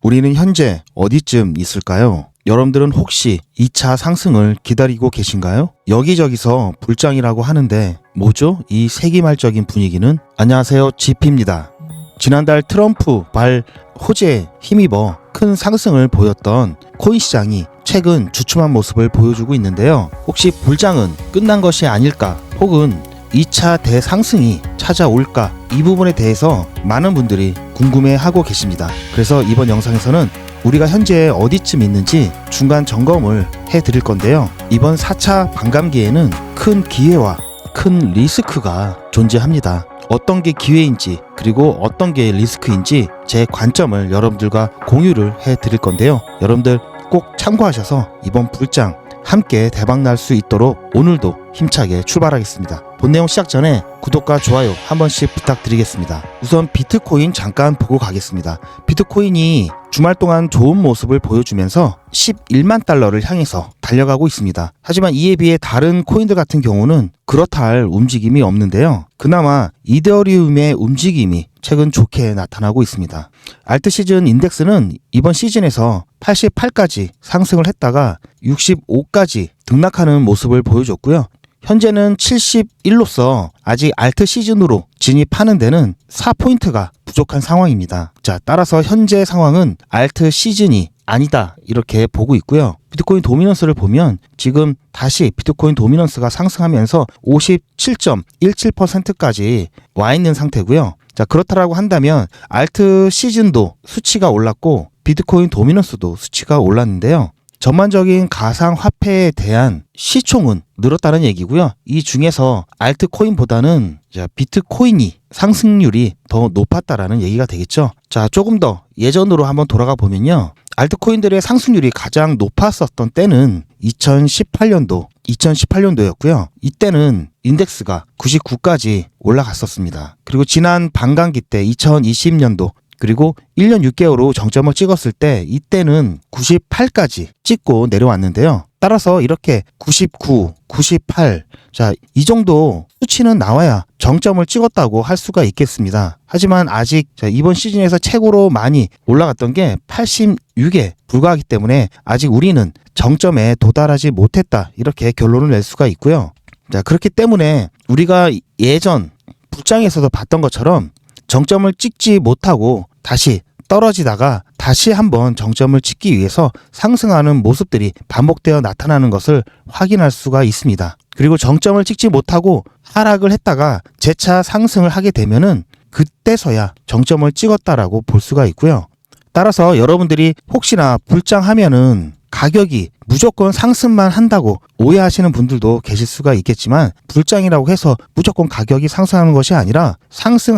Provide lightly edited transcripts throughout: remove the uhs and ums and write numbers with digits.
우리는 현재 어디쯤 있을까요? 여러분들은 혹시 2차 상승을 기다리고 계신가요? 여기저기서 불장이라고 하는데 뭐죠? 이 세기말적인 분위기는? 안녕하세요, GP입니다. 지난달 트럼프 발 호재에 힘입어 큰 상승을 보였던 코인 시장이 최근 주춤한 모습을 보여주고 있는데요. 혹시 불장은 끝난 것이 아닐까? 혹은 2차 대상승이 찾아올까? 이 부분에 대해서 많은 분들이 궁금해하고 계십니다. 그래서 이번 영상에서는 우리가 현재 어디쯤 있는지 중간 점검을 해드릴 건데요. 이번 4차 반감기에는 큰 기회와 큰 리스크가 존재합니다. 어떤 게 기회인지 그리고 어떤 게 리스크인지 제 관점을 여러분들과 공유를 해드릴 건데요. 여러분들 꼭 참고하셔서 이번 불장 함께 대박날 수 있도록 오늘도 힘차게 출발하겠습니다. 본 내용 시작 전에 구독과 좋아요 한 번씩 부탁드리겠습니다. 우선 비트코인 잠깐 보고 가겠습니다. 비트코인이 주말 동안 좋은 모습을 보여주면서 11만 달러를 향해서 달려가고 있습니다. 하지만 이에 비해 다른 코인들 같은 경우는 그렇다 할 움직임이 없는데요. 그나마 이더리움의 움직임이 최근 좋게 나타나고 있습니다. 알트 시즌 인덱스는 이번 시즌에서 88까지 상승을 했다가 65까지 등락하는 모습을 보여줬고요. 현재는 71로서 아직 알트 시즌으로 진입하는 데는 4포인트가 부족한 상황입니다. 자, 따라서 현재 상황은 알트 시즌이 아니다 이렇게 보고 있고요. 비트코인 도미넌스를 보면 지금 다시 비트코인 도미넌스가 상승하면서 57.17%까지 와 있는 상태고요. 자, 그렇다라고 한다면 알트 시즌도 수치가 올랐고 비트코인 도미넌스도 수치가 올랐는데요. 전반적인 가상화폐에 대한 시총은 늘었다는 얘기고요. 이 중에서 알트코인보다는 비트코인이 상승률이 더 높았다라는 얘기가 되겠죠. 자, 조금 더 예전으로 한번 돌아가 보면요. 알트코인들의 상승률이 가장 높았었던 때는 2018년도였고요. 이때는 인덱스가 99까지 올라갔었습니다. 그리고 지난 반감기 때 2020년도 그리고 1년 6개월 후 정점을 찍었을 때 이때는 98까지 찍고 내려왔는데요. 따라서 이렇게 99, 98, 자, 이 정도 수치는 나와야 정점을 찍었다고 할 수가 있겠습니다. 하지만 아직 이번 시즌에서 최고로 많이 올라갔던 게 86에 불과하기 때문에 아직 우리는 정점에 도달하지 못했다 이렇게 결론을 낼 수가 있고요. 자, 그렇기 때문에 우리가 예전 불장에서도 봤던 것처럼 정점을 찍지 못하고 다시 떨어지다가 다시 한번 정점을 찍기 위해서 상승하는 모습들이 반복되어 나타나는 것을 확인할 수가 있습니다. 그리고 정점을 찍지 못하고 하락을 했다가 재차 상승을 하게 되면은 그때서야 정점을 찍었다라고 볼 수가 있고요. 따라서 여러분들이 혹시나 불장하면은 가격이 무조건 상승만 한다고 오해하시는 분들도 계실 수가 있겠지만 불장이라고 해서 무조건 가격이 상승하는 것이 아니라 상승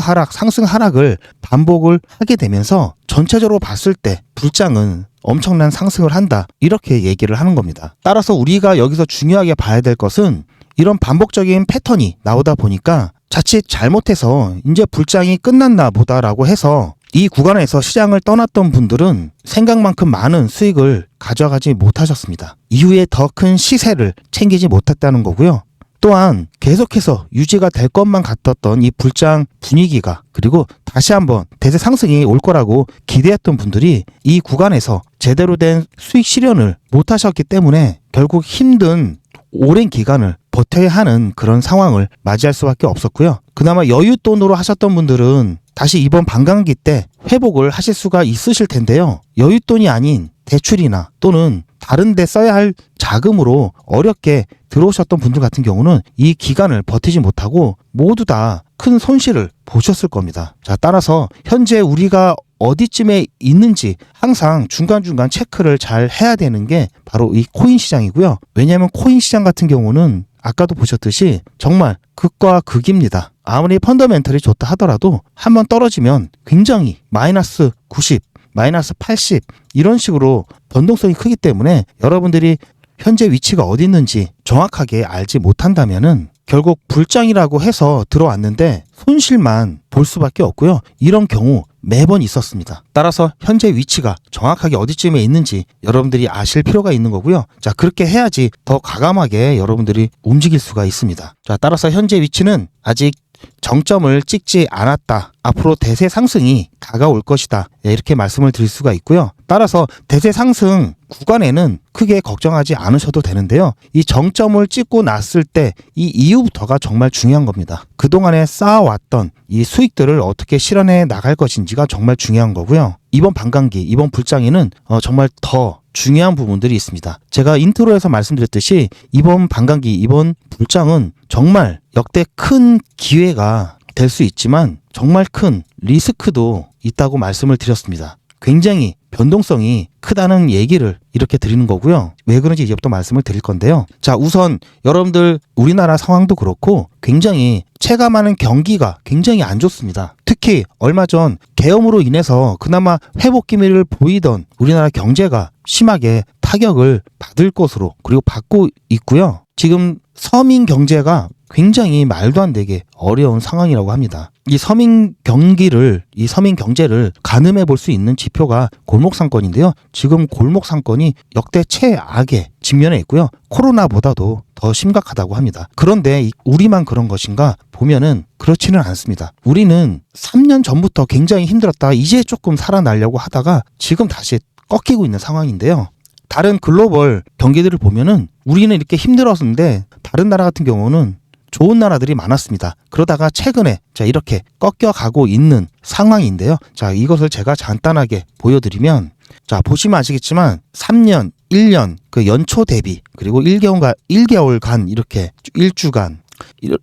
하락을 반복을 하게 되면서 전체적으로 봤을 때 불장은 엄청난 상승을 한다 이렇게 얘기를 하는 겁니다. 따라서 우리가 여기서 중요하게 봐야 될 것은 이런 반복적인 패턴이 나오다 보니까 자칫 잘못해서 이제 불장이 끝났나 보다라고 해서 이 구간에서 시장을 떠났던 분들은 생각만큼 많은 수익을 가져가지 못하셨습니다. 이후에 더 큰 시세를 챙기지 못했다는 거고요. 또한 계속해서 유지가 될 것만 같았던 이 불장 분위기가 그리고 다시 한번 대세 상승이 올 거라고 기대했던 분들이 이 구간에서 제대로 된 수익 실현을 못하셨기 때문에 결국 힘든 오랜 기간을 버텨야 하는 그런 상황을 맞이할 수밖에 없었고요. 그나마 여윳돈으로 하셨던 분들은 다시 이번 반감기 때 회복을 하실 수가 있으실 텐데요. 여윳돈이 아닌 대출이나 또는 다른 데 써야 할 자금으로 어렵게 들어오셨던 분들 같은 경우는 이 기간을 버티지 못하고 모두 다 큰 손실을 보셨을 겁니다. 자, 따라서 현재 우리가 어디쯤에 있는지 항상 중간중간 체크를 잘 해야 되는 게 바로 이 코인 시장이고요. 왜냐하면 코인 시장 같은 경우는 아까도 보셨듯이 정말 극과 극입니다. 아무리 펀더멘털이 좋다 하더라도 한번 떨어지면 굉장히 마이너스 90, 마이너스 80 이런 식으로 변동성이 크기 때문에 여러분들이 현재 위치가 어디 있는지 정확하게 알지 못한다면은 결국 불장이라고 해서 들어왔는데 손실만 볼 수밖에 없고요. 이런 경우 매번 있었습니다. 따라서 현재 위치가 정확하게 어디쯤에 있는지 여러분들이 아실 필요가 있는 거고요. 자, 그렇게 해야지 더 과감하게 여러분들이 움직일 수가 있습니다. 자, 따라서 현재 위치는 아직 정점을 찍지 않았다. 앞으로 대세 상승이 다가올 것이다. 이렇게 말씀을 드릴 수가 있고요. 따라서 대세 상승 구간에는 크게 걱정하지 않으셔도 되는데요. 이 정점을 찍고 났을 때 이 이후부터가 정말 중요한 겁니다. 그동안에 쌓아왔던 이 수익들을 어떻게 실현해 나갈 것인지가 정말 중요한 거고요. 이번 반감기, 이번 불장에는 정말 더 중요한 부분들이 있습니다. 제가 인트로에서 말씀드렸듯이 이번 반감기, 이번 불장은 정말 역대 큰 기회가 될 수 있지만 정말 큰 리스크도 있다고 말씀을 드렸습니다. 굉장히 변동성이 크다는 얘기를 이렇게 드리는 거고요. 왜 그런지 이제부터 말씀을 드릴 건데요. 자, 우선 여러분들 우리나라 상황도 그렇고 굉장히 체감하는 경기가 굉장히 안 좋습니다. 특히 얼마 전 계엄으로 인해서 그나마 회복 기미를 보이던 우리나라 경제가 심하게 타격을 받을 것으로 그리고 받고 있고요. 지금 서민 경제가 굉장히 말도 안 되게 어려운 상황이라고 합니다. 이 서민 경제를 가늠해 볼 수 있는 지표가 골목상권인데요. 지금 골목상권이 역대 최악에 직면해 있고요. 코로나보다도 더 심각하다고 합니다. 그런데 우리만 그런 것인가 보면은 그렇지는 않습니다. 우리는 3년 전부터 굉장히 힘들었다가 이제 조금 살아나려고 하다가 지금 다시 꺾이고 있는 상황인데요. 다른 글로벌 경기들을 보면은 우리는 이렇게 힘들었는데 다른 나라 같은 경우는 좋은 나라들이 많았습니다. 그러다가 최근에 이렇게 꺾여가고 있는 상황인데요. 자, 이것을 제가 간단하게 보여드리면, 자, 보시면 아시겠지만 3년, 1년 그 연초 대비 그리고 1개월간 이렇게 일주간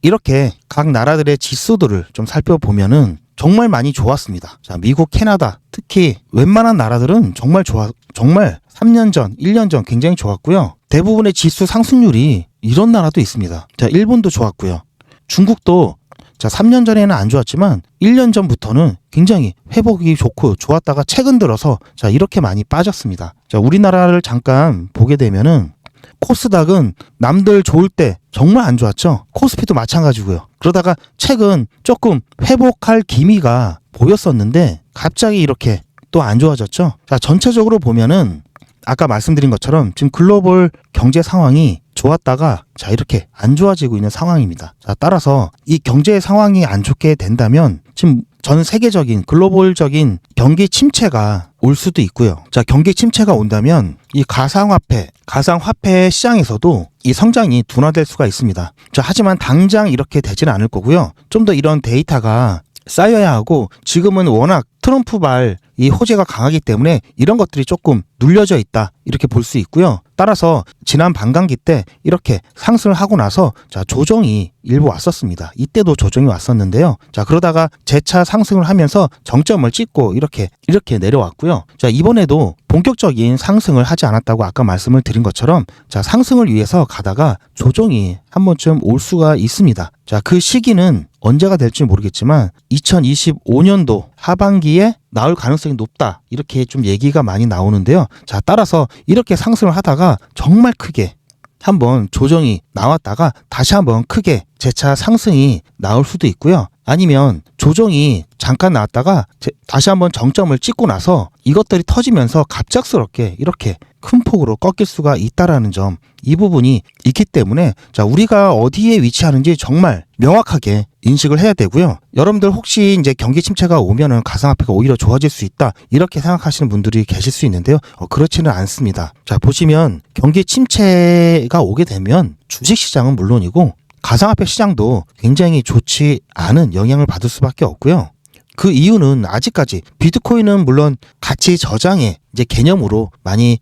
이렇게 각 나라들의 지수들을 좀 살펴보면은 정말 많이 좋았습니다. 자, 미국, 캐나다 특히 웬만한 나라들은 정말 3년 전, 1년 전 굉장히 좋았고요. 대부분의 지수 상승률이 이런 나라도 있습니다. 자, 일본도 좋았고요. 중국도 3년 전에는 안 좋았지만 1년 전부터는 굉장히 회복이 좋고 좋았다가 최근 들어서 이렇게 많이 빠졌습니다. 자, 우리나라를 잠깐 보게 되면은 코스닥은 남들 좋을 때 정말 안 좋았죠. 코스피도 마찬가지고요. 그러다가 최근 조금 회복할 기미가 보였었는데 갑자기 이렇게 또 안 좋아졌죠. 자, 전체적으로 보면은 아까 말씀드린 것처럼 지금 글로벌 경제 상황이 좋았다가 이렇게 안 좋아지고 있는 상황입니다. 자, 따라서 이 경제 상황이 안 좋게 된다면 지금 전 세계적인 글로벌적인 경기 침체가 올 수도 있고요. 자, 경기 침체가 온다면 이 가상화폐 시장에서도 이 성장이 둔화될 수가 있습니다. 자, 하지만 당장 이렇게 되지는 않을 거고요. 좀 더 이런 데이터가 쌓여야 하고 지금은 워낙 트럼프발 이 호재가 강하기 때문에 이런 것들이 조금 눌려져 있다 이렇게 볼 수 있고요. 따라서 지난 반감기 때 이렇게 상승을 하고 나서 조정이 일부 왔었습니다. 이때도 조정이 왔었는데요. 자, 그러다가 재차 상승을 하면서 정점을 찍고 이렇게 내려왔고요. 자, 이번에도 본격적인 상승을 하지 않았다고 아까 말씀을 드린 것처럼 상승을 위해서 가다가 조정이 한 번쯤 올 수가 있습니다. 자, 그 시기는 언제가 될지 모르겠지만 2025년도 하반기에 나올 가능성이 높다 이렇게 좀 얘기가 많이 나오는데요. 자, 따라서 이렇게 상승을 하다가 정말 크게 한번 조정이 나왔다가 다시 한번 크게 재차 상승이 나올 수도 있고요. 아니면 조정이 잠깐 나왔다가 다시 한번 정점을 찍고 나서 이것들이 터지면서 갑작스럽게 이렇게 큰 폭으로 꺾일 수가 있다라는 점, 이 부분이 있기 때문에 우리가 어디에 위치하는지 정말 명확하게 인식을 해야 되고요. 여러분들 혹시 이제 경기 침체가 오면은 가상화폐가 오히려 좋아질 수 있다 이렇게 생각하시는 분들이 계실 수 있는데요. 그렇지는 않습니다. 자, 보시면 경기 침체가 오게 되면 주식시장은 물론이고 가상화폐 시장도 굉장히 좋지 않은 영향을 받을 수밖에 없고요. 그 이유는 아직까지 비트코인은 물론 가치 저장의 이제 개념으로 많이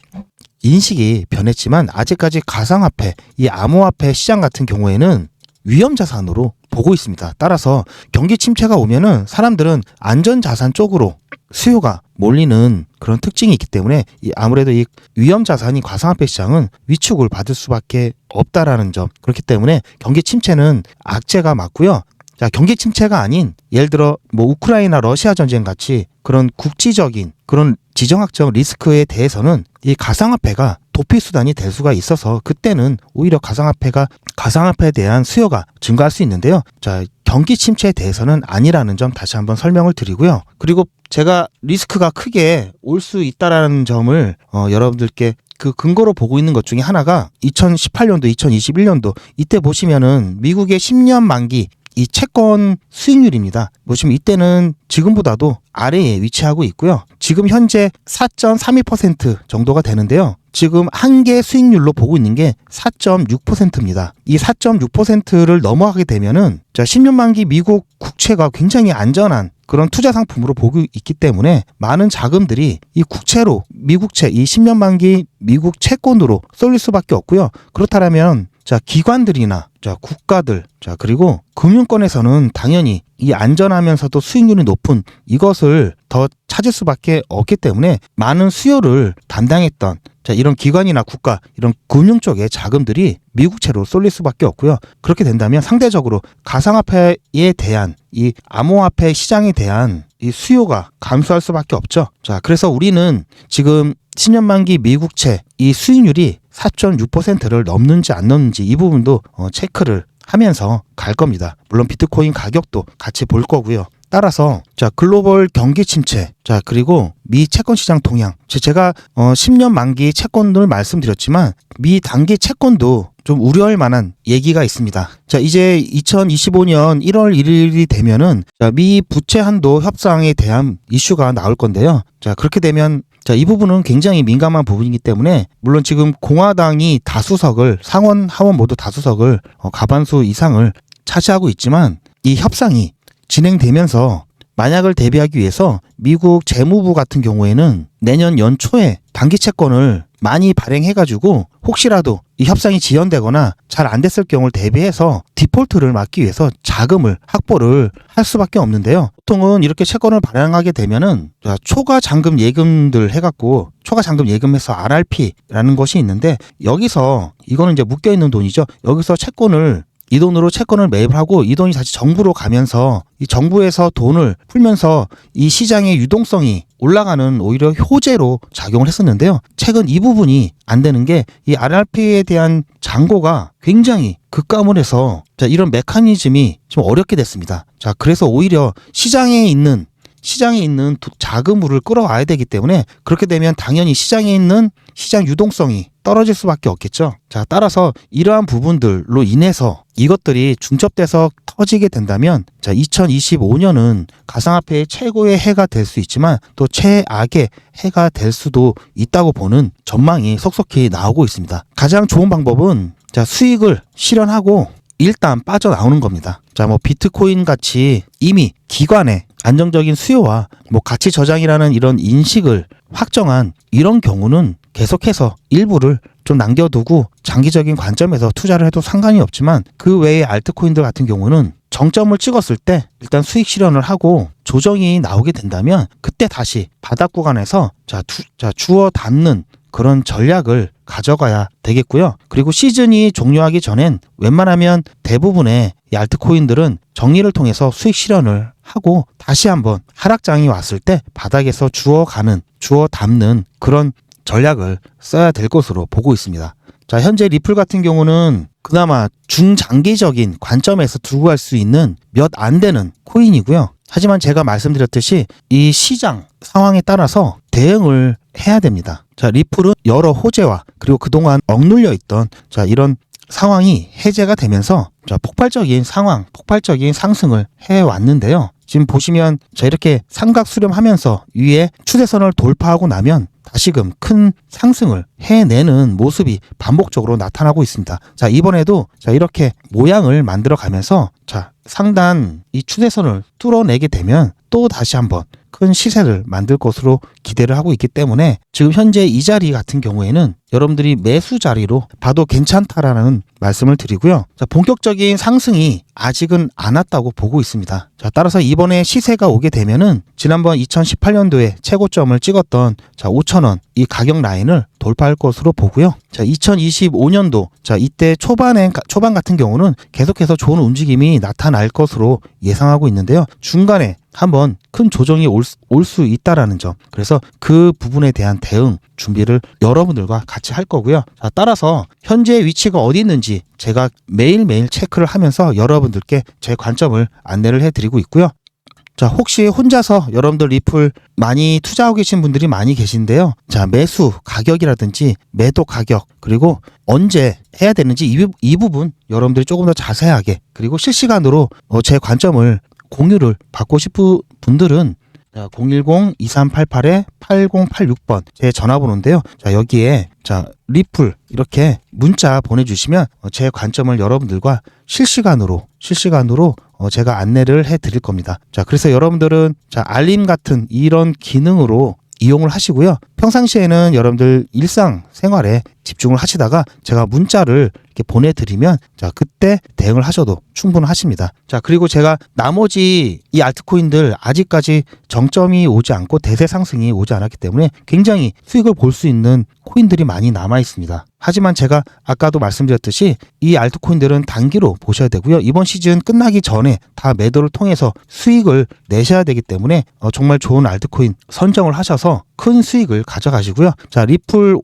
인식이 변했지만 아직까지 가상화폐, 이 암호화폐 시장 같은 경우에는 위험자산으로 보고 있습니다. 따라서 경기 침체가 오면은 사람들은 안전자산 쪽으로 수요가 몰리는 그런 특징이 있기 때문에 아무래도 이 위험자산인 가상화폐 시장은 위축을 받을 수밖에 없다라는 점, 그렇기 때문에 경기 침체는 악재가 맞고요. 자, 경기 침체가 아닌 예를 들어 우크라이나 러시아 전쟁 같이 그런 국지적인 그런 지정학적 리스크에 대해서는 이 가상화폐가 도피 수단이 될 수가 있어서 그때는 오히려 가상화폐에 대한 수요가 증가할 수 있는데요. 자, 경기 침체에 대해서는 아니라는 점 다시 한번 설명을 드리고요. 그리고 제가 리스크가 크게 올 수 있다라는 점을 여러분들께 그 근거로 보고 있는 것 중에 하나가 2018년도, 2021년도 이때 보시면은 미국의 10년 만기 이 채권 수익률입니다. 보시면 이때는 지금보다도 아래에 위치하고 있고요. 지금 현재 4.32% 정도가 되는데요. 지금 한계 수익률로 보고 있는 게 4.6%입니다. 이 4.6%를 넘어가게 되면은 10년 만기 미국 국채가 굉장히 안전한 그런 투자 상품으로 보고 있기 때문에 많은 자금들이 이 국채로 미국채, 이 10년 만기 미국 채권으로 쏠릴 수밖에 없고요. 그렇다면 기관들이나 국가들, 그리고 금융권에서는 당연히 이 안전하면서도 수익률이 높은 이것을 더 찾을 수밖에 없기 때문에 많은 수요를 담당했던 이런 기관이나 국가, 이런 금융 쪽의 자금들이 미국채로 쏠릴 수밖에 없고요. 그렇게 된다면 상대적으로 가상화폐에 대한 이 암호화폐 시장에 대한 이 수요가 감소할 수밖에 없죠. 그래서 우리는 지금 10년 만기 미국채 이 수익률이 4.6%를 넘는지 안 넘는지 이 부분도 체크를 하면서 갈 겁니다. 물론 비트코인 가격도 같이 볼 거고요. 따라서 글로벌 경기 침체, 그리고 미 채권 시장 동향. 제가 10년 만기 채권을 말씀드렸지만 미 단기 채권도 좀 우려할 만한 얘기가 있습니다. 이제 2025년 1월 1일이 되면은 미 부채 한도 협상에 대한 이슈가 나올 건데요. 그렇게 되면 이 부분은 굉장히 민감한 부분이기 때문에 물론 지금 공화당이 다수석을 상원 하원 모두 다수석을 과반수 이상을 차지하고 있지만 이 협상이 진행되면서 만약을 대비하기 위해서 미국 재무부 같은 경우에는 내년 연초에 단기 채권을 많이 발행해가지고 혹시라도 이 협상이 지연되거나 잘 안 됐을 경우를 대비해서 디폴트를 막기 위해서 자금을 확보를 할 수밖에 없는데요. 보통은 이렇게 채권을 발행하게 되면은 초과 잔금 예금들 해갖고 초과 잔금 예금에서 RRP라는 것이 있는데 여기서 이거는 이제 묶여 있는 돈이죠. 여기서 이 돈으로 채권을 매입을 하고 이 돈이 다시 정부로 가면서 이 정부에서 돈을 풀면서 이 시장의 유동성이 올라가는 오히려 효제로 작용을 했었는데요. 최근 이 부분이 안 되는 게 이 RRP에 대한 잔고가 굉장히 급감을 해서 이런 메커니즘이 좀 어렵게 됐습니다. 그래서 오히려 시장에 있는 자금을 끌어와야 되기 때문에 그렇게 되면 당연히 시장에 있는 시장 유동성이 떨어질 수밖에 없겠죠. 따라서 이러한 부분들로 인해서 이것들이 중첩돼서 터지게 된다면 2025년은 가상화폐의 최고의 해가 될 수 있지만 또 최악의 해가 될 수도 있다고 보는 전망이 속속히 나오고 있습니다. 가장 좋은 방법은 수익을 실현하고 일단 빠져나오는 겁니다. 비트코인 같이 이미 기관의 안정적인 수요와 가치 저장이라는 이런 인식을 확정한 이런 경우는 계속해서 일부를 좀 남겨두고 장기적인 관점에서 투자를 해도 상관이 없지만 그 외의 알트코인들 같은 경우는 정점을 찍었을 때 일단 수익 실현을 하고 조정이 나오게 된다면 그때 다시 바닥 구간에서 주워 담는 그런 전략을 가져가야 되겠고요. 그리고 시즌이 종료하기 전엔 웬만하면 대부분의 이 알트코인들은 정리를 통해서 수익 실현을 하고 다시 한번 하락장이 왔을 때 바닥에서 주워 담는 그런 전략을 써야 될 것으로 보고 있습니다. 현재 리플 같은 경우는 그나마 중장기적인 관점에서 두고 갈 수 있는 몇 안 되는 코인이고요. 하지만 제가 말씀드렸듯이 이 시장 상황에 따라서 대응을 해야 됩니다. 리플은 여러 호재와 그리고 그동안 억눌려 있던 이런 상황이 해제가 되면서 폭발적인 상승을 해왔는데요. 지금 보시면 이렇게 삼각 수렴하면서 위에 추세선을 돌파하고 나면 다시금 큰 상승을 해내는 모습이 반복적으로 나타나고 있습니다. 이번에도 이렇게 모양을 만들어 가면서 상단 이 추세선을 뚫어내게 되면 또 다시 한번 큰 시세를 만들 것으로 기대를 하고 있기 때문에 지금 현재 이 자리 같은 경우에는 여러분들이 매수 자리로 봐도 괜찮다라는 말씀을 드리고요. 본격적인 상승이 아직은 안 왔다고 보고 있습니다. 따라서 이번에 시세가 오게 되면은 지난번 2018년도에 최고점을 찍었던 5,000원 이 가격 라인을 돌파할 것으로 보고요. 2025년도 이때 초반 같은 경우는 계속해서 좋은 움직임이 나타날 것으로 예상하고 있는데요. 중간에 한번 큰 조정이 올 수 있다라는 점. 그래서 그 부분에 대한 대응 준비를 여러분들과 같이 할 거고요. 따라서 현재 위치가 어디 있는지 제가 매일매일 체크를 하면서 여러분들께 제 관점을 안내를 해드리고 있고요. 자, 혹시 혼자서 여러분들 리플 많이 투자하고 계신 분들이 많이 계신데요. 자, 매수 가격이라든지 매도 가격, 그리고 언제 해야 되는지 이 부분 여러분들이 조금 더 자세하게, 그리고 실시간으로 제 관점을 공유를 받고 싶은 분들은 010-2388-8086번 제 전화번호인데요. 자, 여기에 리플 이렇게 문자 보내주시면 제 관점을 여러분들과 실시간으로 제가 안내를 해드릴 겁니다. 자, 그래서 여러분들은 알림 같은 이런 기능으로 이용을 하시고요. 평상시에는 여러분들 일상생활에 집중을 하시다가 제가 문자를 이렇게 보내드리면 그때 대응을 하셔도 충분하십니다. 자, 그리고 제가 나머지 이 알트코인들 아직까지 정점이 오지 않고 대세 상승이 오지 않았기 때문에 굉장히 수익을 볼 수 있는 코인들이 많이 남아 있습니다. 하지만 제가 아까도 말씀드렸듯이 이 알트코인들은 단기로 보셔야 되고요. 이번 시즌 끝나기 전에 다 매도를 통해서 수익을 내셔야 되기 때문에 정말 좋은 알트코인 선정을 하셔서 큰 수익을 가져가시고요. 자, 리플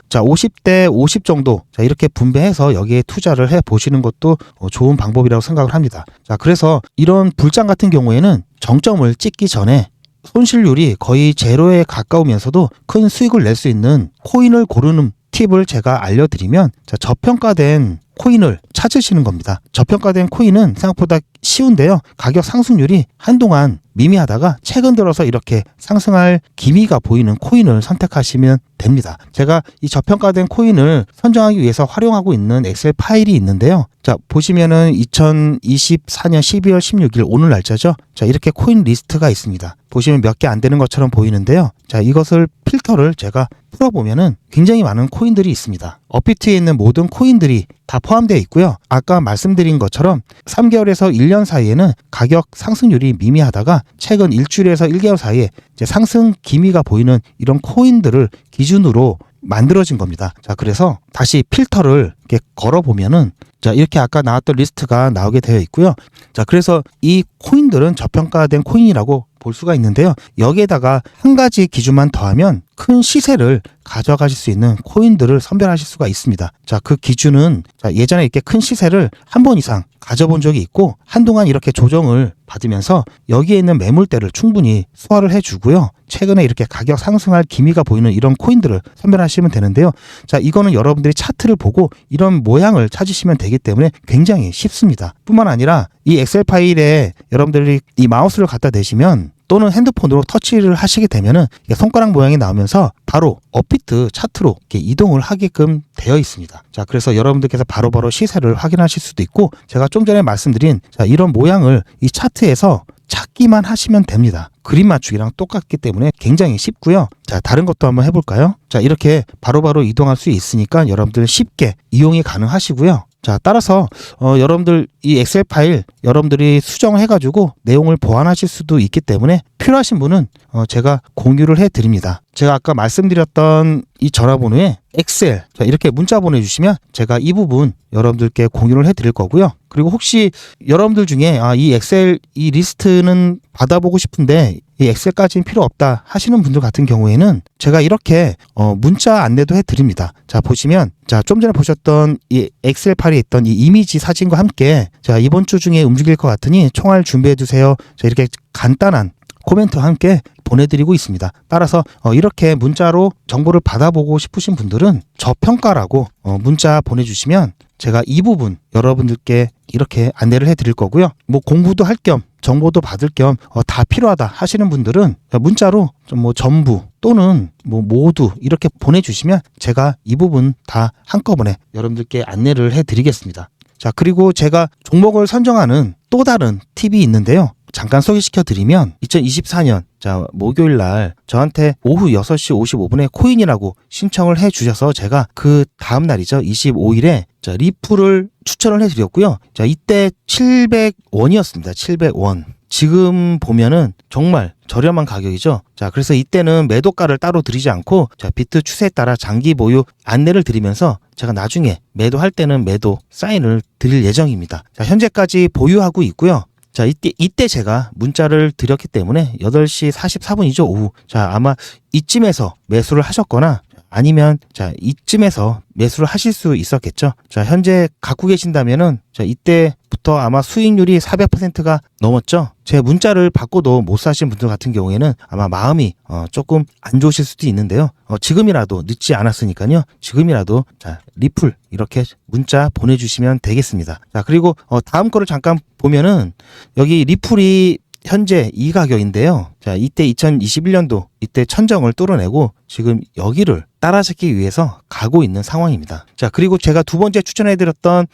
50대 50 정도 이렇게 분배해서 여기에 투자를 해 보시는 것도 좋은 방법이라고 생각을 합니다. 자, 그래서 이런 불장 같은 경우에는 정점을 찍기 전에 손실률이 거의 제로에 가까우면서도 큰 수익을 낼 수 있는 코인을 고르는 팁을 제가 알려드리면 저평가된 코인을 찾으시는 겁니다. 저평가된 코인은 생각보다 쉬운데요. 가격 상승률이 한동안 미미하다가 최근 들어서 이렇게 상승할 기미가 보이는 코인을 선택하시면 됩니다. 제가 이 저평가된 코인을 선정하기 위해서 활용하고 있는 엑셀 파일이 있는데요. 자, 보시면은 2024년 12월 16일 오늘 날짜죠. 자, 이렇게 코인 리스트가 있습니다. 보시면 몇 개 안 되는 것처럼 보이는데요. 자, 이것을 필터를 제가 풀어보면은 굉장히 많은 코인들이 있습니다. 업비트에 있는 모든 코인들이 다 포함되어 있고요. 아까 말씀드린 것처럼 3개월에서 1년 사이에는 가격 상승률이 미미하다가 최근 일주일에서 1개월 사이에 이제 상승 기미가 보이는 이런 코인들을 기준으로 만들어진 겁니다. 자, 그래서 다시 필터를 이렇게 걸어보면은 자, 이렇게 아까 나왔던 리스트가 나오게 되어 있고요. 자, 그래서 이 코인들은 저평가된 코인이라고 볼 수가 있는데요. 여기에다가 한 가지 기준만 더하면 큰 시세를 가져가실 수 있는 코인들을 선별하실 수가 있습니다. 자, 그 기준은 예전에 이렇게 큰 시세를 한 번 이상 가져본 적이 있고 한동안 이렇게 조정을 받으면서 여기에 있는 매물대를 충분히 소화를 해주고요. 최근에 이렇게 가격 상승할 기미가 보이는 이런 코인들을 선별하시면 되는데요. 자, 이거는 여러분들이 차트를 보고 이런 모양을 찾으시면 되기 때문에 굉장히 쉽습니다. 뿐만 아니라 이 엑셀 파일에 여러분들이 이 마우스를 갖다 대시면 또는 핸드폰으로 터치를 하시게 되면은 손가락 모양이 나오면서 바로 업비트 차트로 이렇게 이동을 하게끔 되어 있습니다. 자, 그래서 여러분들께서 바로바로 시세를 확인하실 수도 있고 제가 좀 전에 말씀드린 이런 모양을 이 차트에서 찾기만 하시면 됩니다. 그림 맞추기랑 똑같기 때문에 굉장히 쉽고요. 자, 다른 것도 한번 해볼까요? 자, 이렇게 바로바로 이동할 수 있으니까 여러분들 쉽게 이용이 가능하시고요. 자, 따라서 여러분들 이 엑셀 파일 여러분들이 수정을 해가지고 내용을 보완하실 수도 있기 때문에 필요하신 분은 제가 공유를 해드립니다. 제가 아까 말씀드렸던 이 전화번호에 엑셀 이렇게 문자 보내주시면 제가 이 부분 여러분들께 공유를 해드릴 거고요. 그리고 혹시 여러분들 중에 이 엑셀 이 리스트는 받아보고 싶은데 이 엑셀까지는 필요 없다 하시는 분들 같은 경우에는 제가 이렇게 문자 안내도 해드립니다. 자, 보시면 좀 전에 보셨던 이 엑셀 파일에 있던 이 이미지 사진과 함께 이번 주 중에 움직일 것 같으니 총알 준비해주세요. 이렇게 간단한 코멘트와 함께 보내드리고 있습니다. 따라서 이렇게 문자로 정보를 받아보고 싶으신 분들은 저평가라고 문자 보내주시면 제가 이 부분 여러분들께 이렇게 안내를 해드릴 거고요. 뭐 공부도 할 겸 정보도 받을 겸 다 필요하다 하시는 분들은 문자로 좀 전부 또는 모두 이렇게 보내주시면 제가 이 부분 다 한꺼번에 여러분들께 안내를 해드리겠습니다. 자, 그리고 제가 종목을 선정하는 또 다른 팁이 있는데요. 잠깐 소개시켜 드리면 2024년 목요일 날 저한테 오후 6시 55분에 코인이라고 신청을 해 주셔서 제가 그 다음 날이죠. 25일에 리플을 추천을 해 드렸고요. 자, 이때 700원이었습니다. 700원. 지금 보면은 정말 저렴한 가격이죠. 자, 그래서 이때는 매도가를 따로 드리지 않고 비트 추세에 따라 장기 보유 안내를 드리면서 제가 나중에 매도할 때는 매도 사인을 드릴 예정입니다. 자, 현재까지 보유하고 있고요. 자, 이때 제가 문자를 드렸기 때문에 8시 44분이죠, 오후. 자, 아마 이쯤에서 매수를 하셨거나 아니면 자, 이쯤에서 매수를 하실 수 있었겠죠. 자, 현재 갖고 계신다면은 자, 이때부터 아마 수익률이 400%가 넘었죠. 제 문자를 받고도 못 사신 분들 같은 경우에는 아마 마음이 조금 안 좋으실 수도 있는데요. 지금이라도 늦지 않았으니까요. 지금이라도 자, 리플 이렇게 문자 보내주시면 되겠습니다. 자, 그리고 다음 거를 잠깐 보면은 여기 리플이 현재 이 가격인데요. 자, 이때 2021년도 이때 천정을 뚫어내고 지금 여기를 따라잡기 위해서 가고 있는 상황입니다. 자, 그리고 제가 두 번째 추천해드렸던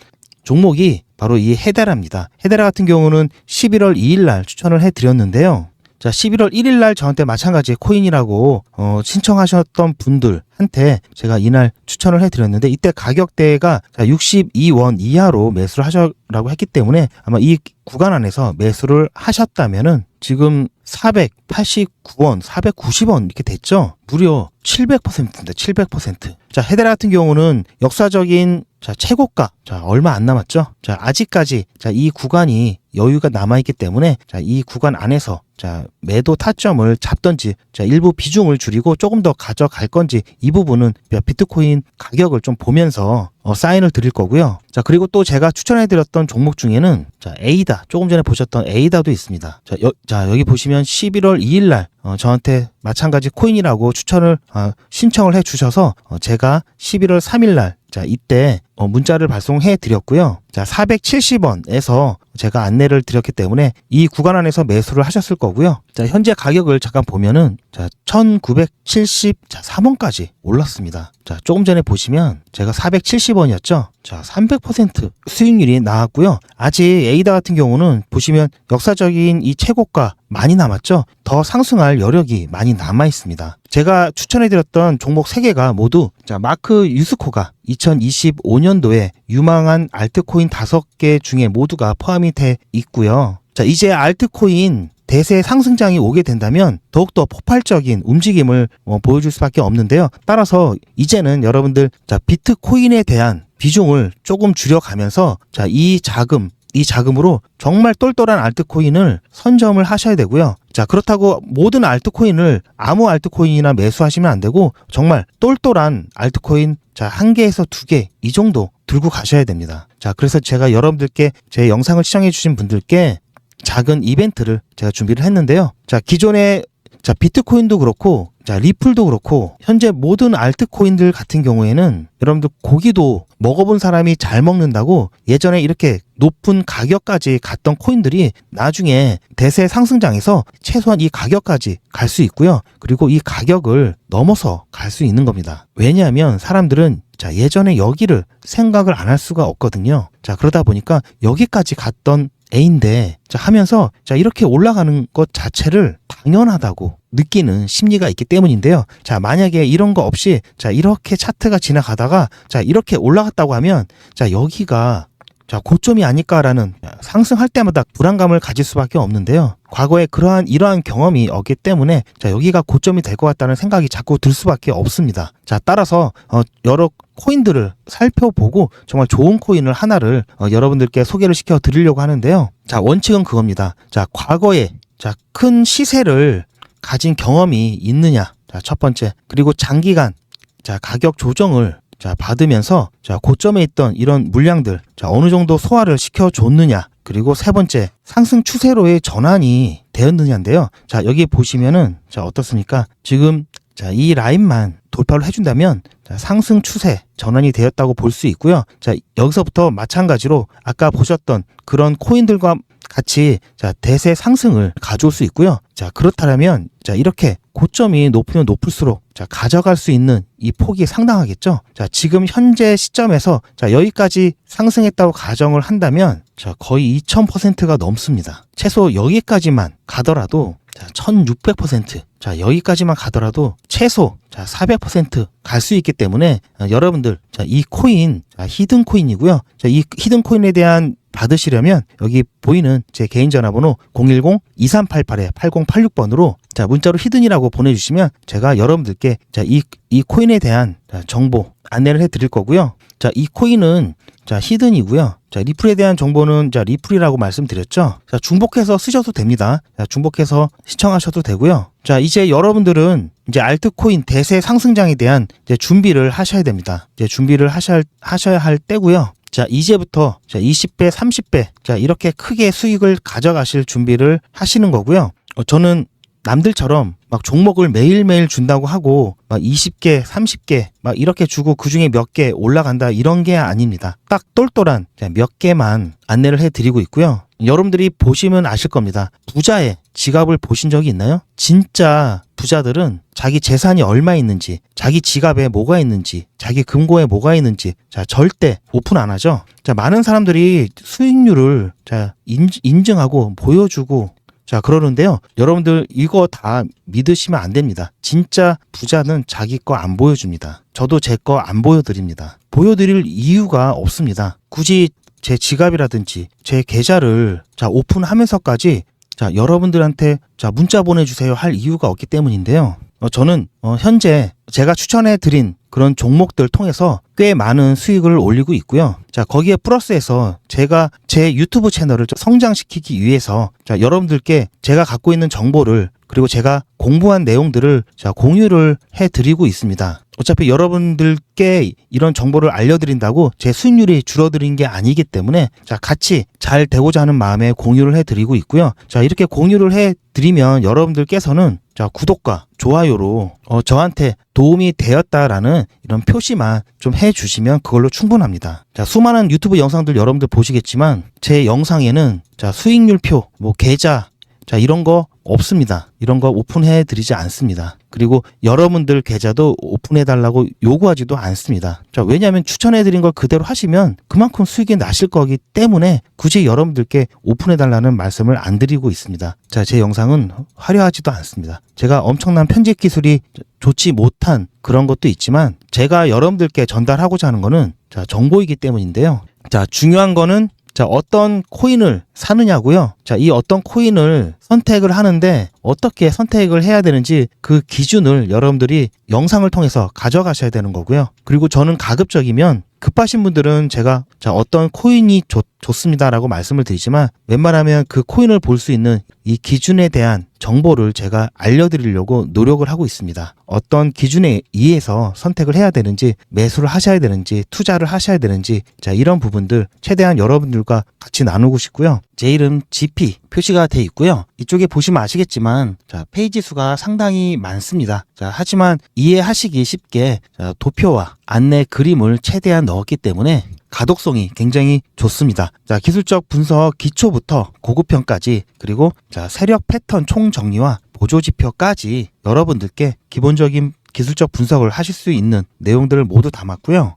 종목이 바로 이 헤데라입니다. 헤데라 같은 경우는 11월 2일 날 추천을 해드렸는데요. 자, 11월 1일 날 저한테 마찬가지 코인이라고 신청하셨던 분들한테 제가 이날 추천을 해드렸는데 이때 가격대가 62원 이하로 매수를 하셔라고 했기 때문에 아마 이 구간 안에서 매수를 하셨다면은 지금 489원, 490원 이렇게 됐죠. 무려 700%입니다. 700%. 자, 헤데라 같은 경우는 역사적인 자, 최고가. 자, 얼마 안 남았죠? 자, 아직까지 자, 이 구간이 여유가 남아 있기 때문에 자, 이 구간 안에서 자, 매도 타점을 잡던지 자, 일부 비중을 줄이고 조금 더 가져갈 건지 이 부분은 비트코인 가격을 좀 보면서 사인을 드릴 거고요. 자, 그리고 또 제가 추천해 드렸던 종목 중에는 자, 에이다. 조금 전에 보셨던 에이다도 있습니다. 자, 여기 보시면 11월 2일 날 저한테 마찬가지 코인이라고 추천을 신청을 해 주셔서 제가 11월 3일 날 자, 이때 문자를 발송해 드렸고요. 자, 470원에서 제가 안내를 드렸기 때문에 이 구간 안에서 매수를 하셨을 거고요. 자, 현재 가격을 잠깐 보면은 자, 1973원까지 올랐습니다. 자, 조금 전에 보시면 제가 470원이었죠. 자, 300% 수익률이 나왔고요. 아직 에이다 같은 경우는 보시면 역사적인 이 최고가 많이 남았죠. 더 상승할 여력이 많이 남아 있습니다. 제가 추천해드렸던 종목 3개가 모두 자, 마크 유스코가 2025년도에 유망한 알트코인 5개 중에 모두가 포함이 돼 있고요. 자, 이제 알트코인 대세 상승장이 오게 된다면 더욱더 폭발적인 움직임을 보여줄 수밖에 없는데요. 따라서 이제는 여러분들 자, 비트코인에 대한 비중을 조금 줄여가면서 자, 이 자금으로 정말 똘똘한 알트코인을 선점을 하셔야 되고요. 자, 그렇다고 모든 알트코인을 아무 알트코인이나 매수하시면 안 되고 정말 똘똘한 알트코인 자, 1개에서 2개 이 정도 들고 가셔야 됩니다. 자, 그래서 제가 여러분들께 제 영상을 시청해 주신 분들께 작은 이벤트를 제가 준비를 했는데요. 자, 기존에 자, 비트코인도 그렇고 자, 리플도 그렇고 현재 모든 알트코인들 같은 경우에는 여러분들 고기도 먹어본 사람이 잘 먹는다고 예전에 이렇게 높은 가격까지 갔던 코인들이 나중에 대세 상승장에서 최소한 이 가격까지 갈 수 있고요. 그리고 이 가격을 넘어서 갈 수 있는 겁니다. 왜냐하면 사람들은 자, 예전에 여기를 생각을 안 할 수가 없거든요. 자, 그러다 보니까 여기까지 갔던 A인데 자, 하면서 자, 이렇게 올라가는 것 자체를 당연하다고 느끼는 심리가 있기 때문인데요. 자, 만약에 이런 거 없이 자, 이렇게 차트가 지나가다가 자, 이렇게 올라갔다고 하면 자, 여기가 자, 고점이 아닐까라는 상승할 때마다 불안감을 가질 수밖에 없는데요. 과거에 이러한 경험이 없기 때문에 자, 여기가 고점이 될 것 같다는 생각이 자꾸 들 수밖에 없습니다. 자, 따라서 여러 코인들을 살펴보고 정말 좋은 코인을 하나를 여러분들께 소개를 시켜 드리려고 하는데요. 자, 원칙은 그겁니다. 자, 과거에 자, 큰 시세를 가진 경험이 있느냐. 자, 첫 번째. 그리고 장기간 자, 가격 조정을 자, 받으면서 자, 고점에 있던 이런 물량들 자, 어느 정도 소화를 시켜줬느냐. 그리고 세 번째, 상승 추세로의 전환이 되었느냐인데요. 자, 여기 보시면은 자, 어떻습니까? 지금 자, 이 라인만 돌파를 해준다면 자, 상승 추세 전환이 되었다고 볼 수 있고요. 자, 여기서부터 마찬가지로 아까 보셨던 그런 코인들과 같이 자, 대세 상승을 가져올 수 있고요. 자, 그렇다면 자, 이렇게 고점이 높으면 높을수록 자, 가져갈 수 있는 이 폭이 상당하겠죠. 자, 지금 현재 시점에서 자, 여기까지 상승했다고 가정을 한다면 자, 거의 2000%가 넘습니다. 최소 여기까지만 가더라도 자, 1600%. 자, 여기까지만 가더라도 최소 자, 400% 갈 수 있기 때문에 여러분들 자, 이 코인 자, 히든 코인이고요. 자, 이 히든 코인에 대한 받으시려면 여기 보이는 제 개인 전화번호 010-2388-8086번으로 자, 문자로 히든이라고 보내주시면 제가 여러분들께 자, 이 코인에 대한 정보 안내를 해드릴 거고요. 자, 이 코인은 자, 히든이고요. 자, 리플에 대한 정보는 자, 리플이라고 말씀드렸죠. 자, 중복해서 쓰셔도 됩니다. 자, 중복해서 시청하셔도 되고요. 자, 이제 여러분들은 이제 알트코인 대세 상승장에 대한 이제 준비를 하셔야 됩니다. 이제 준비를 하셔야 할 때고요. 자, 이제부터 자, 20배, 30배 자, 이렇게 크게 수익을 가져가실 준비를 하시는 거고요. 저는 남들처럼 막 종목을 매일매일 준다고 하고 막 20개, 30개 막 이렇게 주고 그중에 몇 개 올라간다 이런 게 아닙니다. 딱 똘똘한 몇 개만 안내를 해드리고 있고요. 여러분들이 보시면 아실 겁니다. 부자의 지갑을 보신 적이 있나요? 진짜 부자들은 자기 재산이 얼마 있는지, 자기 지갑에 뭐가 있는지, 자기 금고에 뭐가 있는지 자, 절대 오픈 안 하죠. 자, 많은 사람들이 수익률을 자, 인증하고 보여주고 자, 그러는데요. 여러분들 이거 다 믿으시면 안 됩니다. 진짜 부자는 자기 거 안 보여줍니다. 저도 제 거 안 보여드립니다. 보여드릴 이유가 없습니다. 굳이 제 지갑이라든지 제 계좌를 자, 오픈하면서까지 자, 여러분들한테 자, 문자 보내주세요 할 이유가 없기 때문인데요. 저는 현재 제가 추천해드린 그런 종목들 통해서 꽤 많은 수익을 올리고 있고요. 자, 거기에 플러스해서 제가 제 유튜브 채널을 좀 성장시키기 위해서 자, 여러분들께 제가 갖고 있는 정보를 그리고 제가 공부한 내용들을 자, 공유를 해드리고 있습니다. 어차피 여러분들께 이런 정보를 알려드린다고 제 수익률이 줄어드는 게 아니기 때문에 자, 같이 잘 되고자 하는 마음에 공유를 해드리고 있고요. 자, 이렇게 공유를 해드리면 여러분들께서는 자, 구독과 좋아요로 저한테 도움이 되었다라는 이런 표시만 좀 해주시면 그걸로 충분합니다. 자, 수많은 유튜브 영상들 여러분들 보시겠지만 제 영상에는 자, 수익률표, 뭐 계좌 자, 이런 거 없습니다. 이런 거 오픈해 드리지 않습니다. 그리고 여러분들 계좌도 오픈해 달라고 요구하지도 않습니다. 자, 왜냐하면 추천해 드린 걸 그대로 하시면 그만큼 수익이 나실 거기 때문에 굳이 여러분들께 오픈해 달라는 말씀을 안 드리고 있습니다. 자, 제 영상은 화려하지도 않습니다. 제가 엄청난 편집 기술이 좋지 못한 그런 것도 있지만 제가 여러분들께 전달하고자 하는 거는 자, 정보이기 때문인데요. 자, 중요한 거는 자, 어떤 코인을 사느냐고요. 자, 이 어떤 코인을 선택을 하는데 어떻게 선택을 해야 되는지 그 기준을 여러분들이 영상을 통해서 가져가셔야 되는 거고요. 그리고 저는 가급적이면 급하신 분들은 제가 자, 어떤 코인이 좋습니다라고 말씀을 드리지만 웬만하면 그 코인을 볼 수 있는 이 기준에 대한 정보를 제가 알려드리려고 노력을 하고 있습니다. 어떤 기준에 의해서 선택을 해야 되는지, 매수를 하셔야 되는지, 투자를 하셔야 되는지, 자, 이런 부분들 최대한 여러분들과 같이 나누고 싶고요. 제 이름 GP 표시가 돼 있고요. 이쪽에 보시면 아시겠지만 자, 페이지 수가 상당히 많습니다. 자, 하지만 이해하시기 쉽게 자, 도표와 안내 그림을 최대한 넣었기 때문에 가독성이 굉장히 좋습니다. 자, 기술적 분석 기초부터 고급형까지 그리고 자, 세력 패턴 총정리와 보조지표까지 여러분들께 기본적인 기술적 분석을 하실 수 있는 내용들을 모두 담았고요.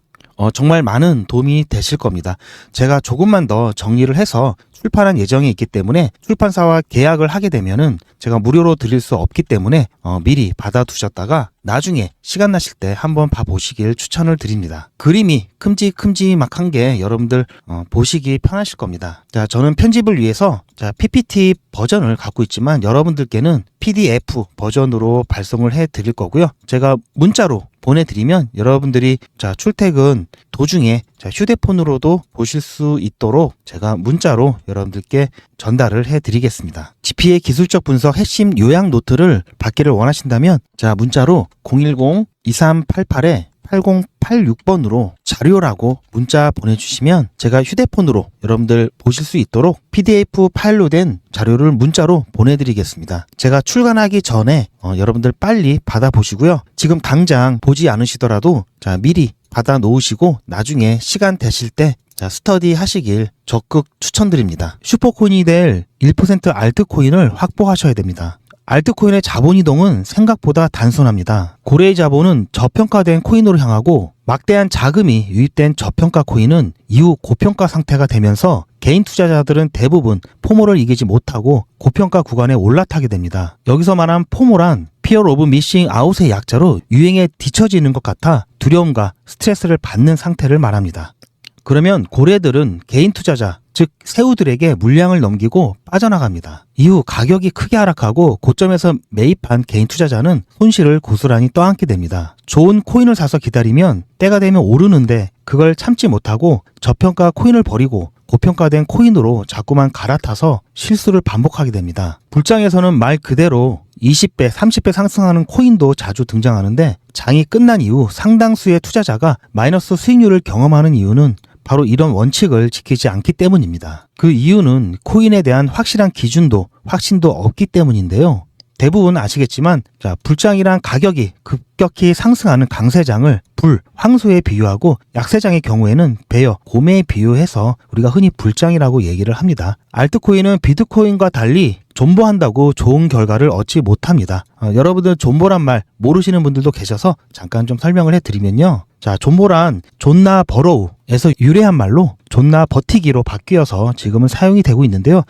정말 많은 도움이 되실 겁니다. 제가 조금만 더 정리를 해서 출판할 예정이 있기 때문에 출판사와 계약을 하게 되면은 제가 무료로 드릴 수 없기 때문에 미리 받아두셨다가 나중에 시간 나실 때 한번 봐보시길 추천을 드립니다. 그림이 큼직큼직한 게 여러분들 보시기 편하실 겁니다. 자, 저는 편집을 위해서 자, PPT 버전을 갖고 있지만 여러분들께는 PDF 버전으로 발송을 해 드릴 거고요. 제가 문자로 보내드리면 여러분들이 자, 출퇴근 도중에 자, 휴대폰으로도 보실 수 있도록 제가 문자로 여러분들께 전달을 해드리겠습니다. GP의 기술적 분석 핵심 요약 노트를 받기를 원하신다면 자, 문자로 010-2388-8086번으로 자료라고 문자 보내주시면 제가 휴대폰으로 여러분들 보실 수 있도록 PDF 파일로 된 자료를 문자로 보내드리겠습니다. 제가 출간하기 전에 여러분들 빨리 받아보시고요. 지금 당장 보지 않으시더라도 자, 미리 받아 놓으시고 나중에 시간 되실 때 자, 스터디 하시길 적극 추천드립니다. 슈퍼코인이 될 1% 알트코인을 확보하셔야 됩니다. 알트코인의 자본 이동은 생각보다 단순합니다. 고래의 자본은 저평가된 코인으로 향하고 막대한 자금이 유입된 저평가 코인은 이후 고평가 상태가 되면서 개인 투자자들은 대부분 포모를 이기지 못하고 고평가 구간에 올라타게 됩니다. 여기서 말한 포모란 Fear of Missing Out의 약자로 유행에 뒤처지는 것 같아 두려움과 스트레스를 받는 상태를 말합니다. 그러면 고래들은 개인 투자자, 즉 새우들에게 물량을 넘기고 빠져나갑니다. 이후 가격이 크게 하락하고 고점에서 매입한 개인 투자자는 손실을 고스란히 떠안게 됩니다. 좋은 코인을 사서 기다리면 때가 되면 오르는데 그걸 참지 못하고 저평가 코인을 버리고 고평가된 코인으로 자꾸만 갈아타서 실수를 반복하게 됩니다. 불장에서는 말 그대로 20배, 30배 상승하는 코인도 자주 등장하는데 장이 끝난 이후 상당수의 투자자가 마이너스 수익률을 경험하는 이유는 바로 이런 원칙을 지키지 않기 때문입니다. 그 이유는 코인에 대한 확실한 기준도, 확신도 없기 때문인데요. 대부분 아시겠지만 불장이란 가격이 급격히 상승하는 강세장을 불, 황소에 비유하고 약세장의 경우에는 베어, 곰에 비유해서 우리가 흔히 불장이라고 얘기를 합니다. 알트코인은 비트코인과 달리 존버한다고 좋은 결과를 얻지 못합니다. 여러분들 존버란 말 모르시는 분들도 계셔서 잠깐 좀 설명을 해드리면요. 존버란 존나 버로우에서 유래한 말로 존나 버티기로 바뀌어서 지금은 사용이 되고 있는데요.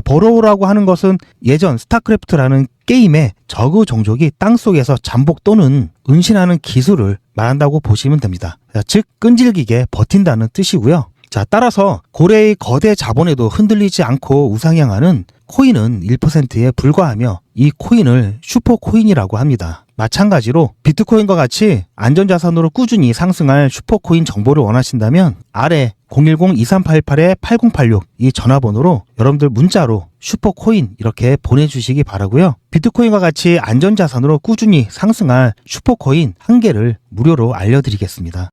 버로우라고 하는 것은 예전 스타크래프트라는 게임에 저그 종족이 땅속에서 잠복 또는 은신하는 기술을 말한다고 보시면 됩니다. 즉 끈질기게 버틴다는 뜻이고요. 따라서 고래의 거대 자본에도 흔들리지 않고 우상향하는 코인은 1%에 불과하며 이 코인을 슈퍼코인이라고 합니다. 마찬가지로 비트코인과 같이 안전자산으로 꾸준히 상승할 슈퍼코인 정보를 원하신다면 아래 010-2388-8086 이 전화번호로 여러분들 문자로 슈퍼코인 이렇게 보내주시기 바라고요. 비트코인과 같이 안전자산으로 꾸준히 상승할 슈퍼코인 한 개를 무료로 알려드리겠습니다.